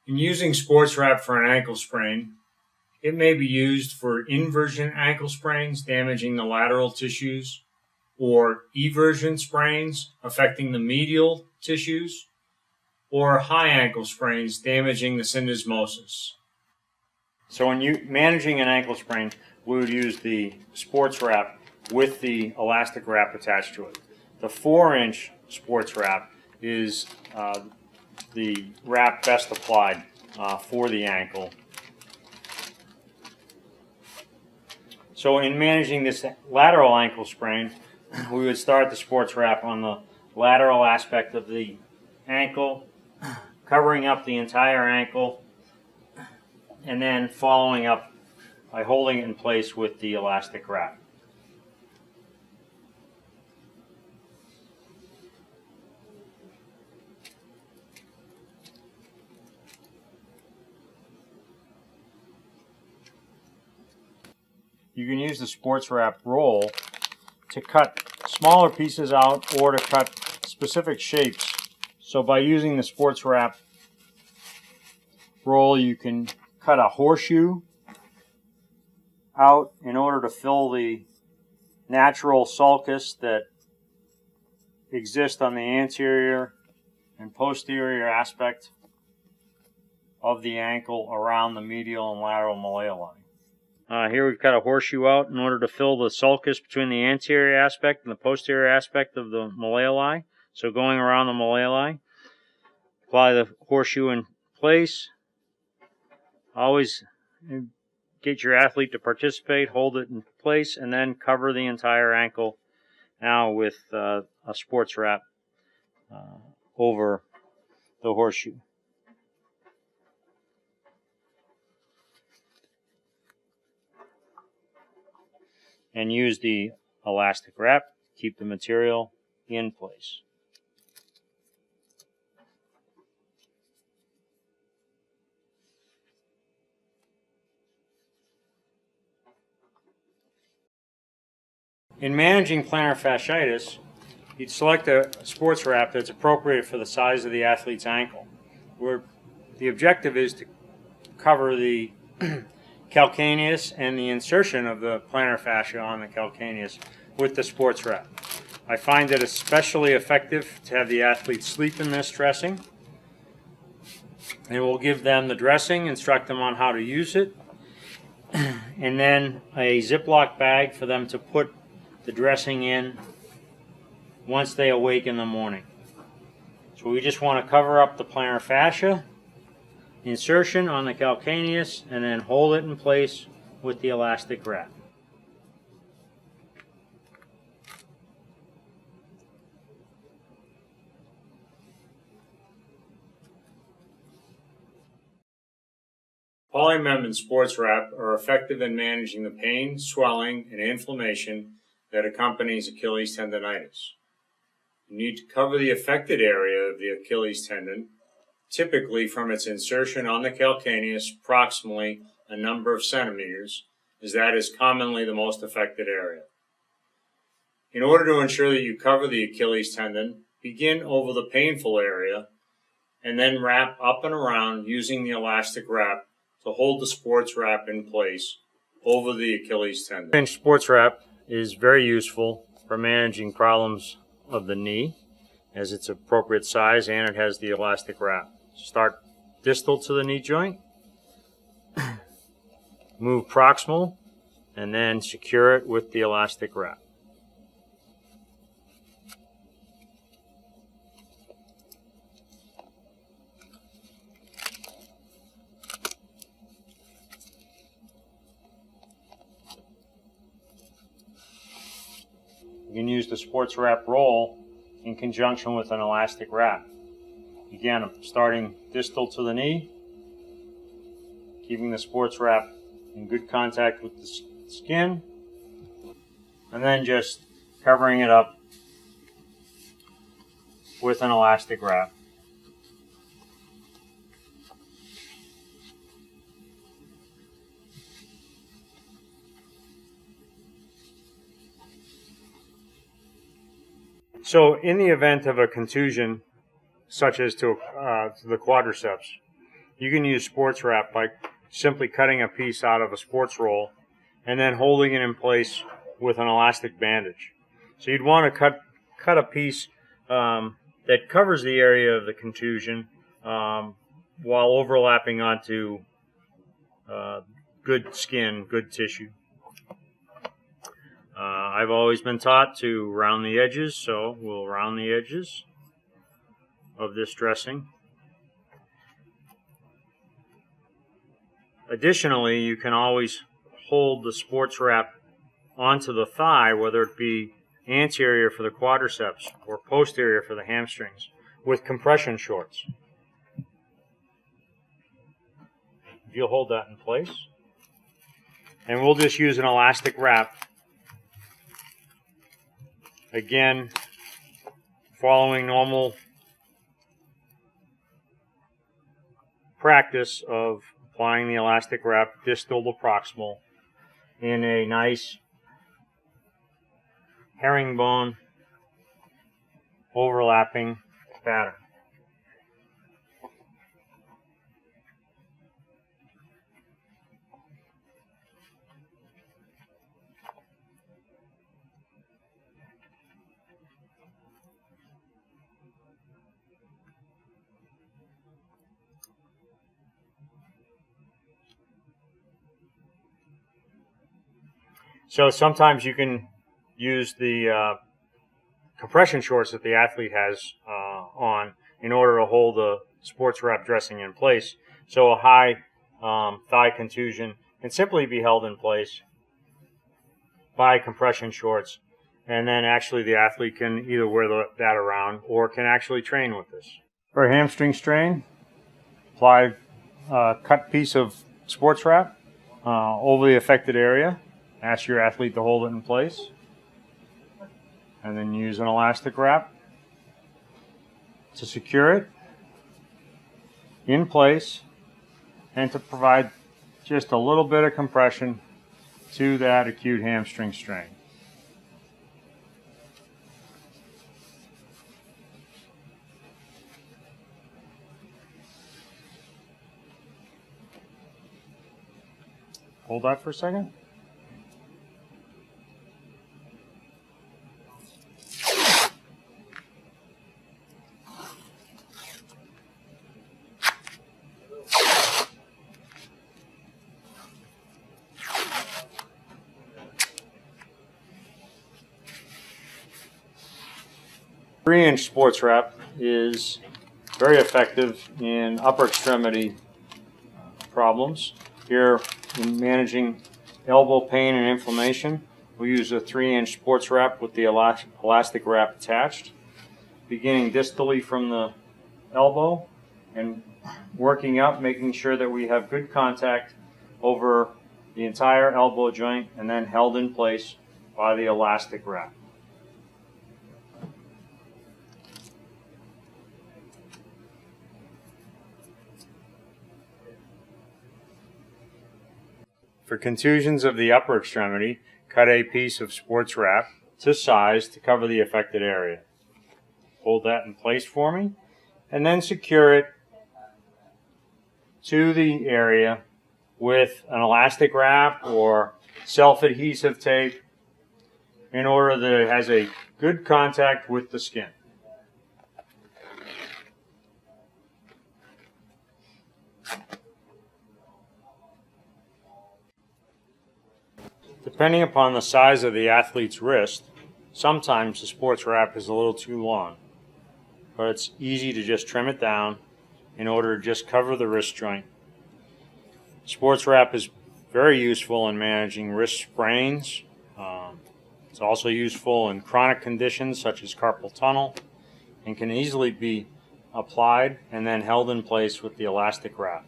In using SportsWrap for an ankle sprain, it may be used for inversion ankle sprains damaging the lateral tissues, or eversion sprains affecting the medial tissues, or high ankle sprains damaging the syndesmosis. So when managing an ankle sprain, we would use the SportsWrap with the elastic wrap attached to it. The 4-inch SportsWrap is the wrap best applied for the ankle. So in managing this lateral ankle sprain, we would start the SportsWrap on the lateral aspect of the ankle, covering up the entire ankle, and then following up by holding it in place with the elastic wrap. You can use the SportsWrap roll to cut smaller pieces out or to cut specific shapes. So by using the SportsWrap roll, you can cut a horseshoe out in order to fill the natural sulcus that exists on the anterior and posterior aspect of the ankle around the medial and lateral malleoli. Here we've cut a horseshoe out in order to fill the sulcus between the anterior aspect and the posterior aspect of the malleoli. So going around the malleoli, apply the horseshoe in place. Always get your athlete to participate, hold it in place, and then cover the entire ankle now with a SportsWrap over the horseshoe. And use the elastic wrap to keep the material in place. In managing plantar fasciitis, you'd select a SportsWrap that's appropriate for the size of the athlete's ankle, where the objective is to cover the calcaneus and the insertion of the plantar fascia on the calcaneus with the SportsWrap. I find it especially effective to have the athlete sleep in this dressing. And we'll give them the dressing, instruct them on how to use it, and then a Ziploc bag for them to put the dressing in once they awake in the morning. So we just want to cover up the plantar fascia, insertion on the calcaneus, and then hold it in place with the elastic wrap. PolyMem and SportsWrap are effective in managing the pain, swelling, and inflammation that accompanies Achilles tendonitis. You need to cover the affected area of the Achilles tendon, typically from its insertion on the calcaneus approximately a number of centimeters, as that is commonly the most affected area. In order to ensure that you cover the Achilles tendon, begin over the painful area and then wrap up and around using the elastic wrap to hold the SportsWrap in place over the Achilles tendon. 4-inch SportsWrap is very useful for managing problems of the knee, as it's appropriate size and it has the elastic wrap. Start distal to the knee joint, move proximal, and then secure it with the elastic wrap. You can use the SportsWrap roll in conjunction with an elastic wrap. Again, I'm starting distal to the knee, keeping the SportsWrap in good contact with the skin, and then just covering it up with an elastic wrap. So in the event of a contusion, such as to the quadriceps, you can use Sportswrap by simply cutting a piece out of a sports roll and then holding it in place with an elastic bandage. So you'd want to cut a piece that covers the area of the contusion while overlapping onto good skin, good tissue. I've always been taught to round the edges, so we'll round the edges of this dressing. Additionally, you can always hold the Sportswrap onto the thigh, whether it be anterior for the quadriceps or posterior for the hamstrings, with compression shorts. You'll hold that in place. And we'll just use an elastic wrap. Again, following normal practice of applying the elastic wrap distal to proximal in a nice herringbone overlapping pattern. So sometimes you can use the compression shorts that the athlete has on in order to hold the Sportswrap dressing in place. So a high thigh contusion can simply be held in place by compression shorts, and then actually the athlete can either wear that around or can actually train with this. For a hamstring strain, apply a cut piece of Sportswrap over the affected area. Ask your athlete to hold it in place, and then use an elastic wrap to secure it in place and to provide just a little bit of compression to that acute hamstring strain. Hold that for a second. Three-inch Sportswrap is very effective in upper extremity problems. Here, in managing elbow pain and inflammation, we use a 3-inch Sportswrap with the elastic wrap attached, beginning distally from the elbow and working up, making sure that we have good contact over the entire elbow joint and then held in place by the elastic wrap. For contusions of the upper extremity, cut a piece of Sportswrap to size to cover the affected area. Hold that in place for me, and then secure it to the area with an elastic wrap or self-adhesive tape in order that it has a good contact with the skin. Depending upon the size of the athlete's wrist, sometimes the Sportswrap is a little too long, but it's easy to just trim it down in order to just cover the wrist joint. Sportswrap is very useful in managing wrist sprains. It's also useful in chronic conditions such as carpal tunnel and can easily be applied and then held in place with the elastic wrap.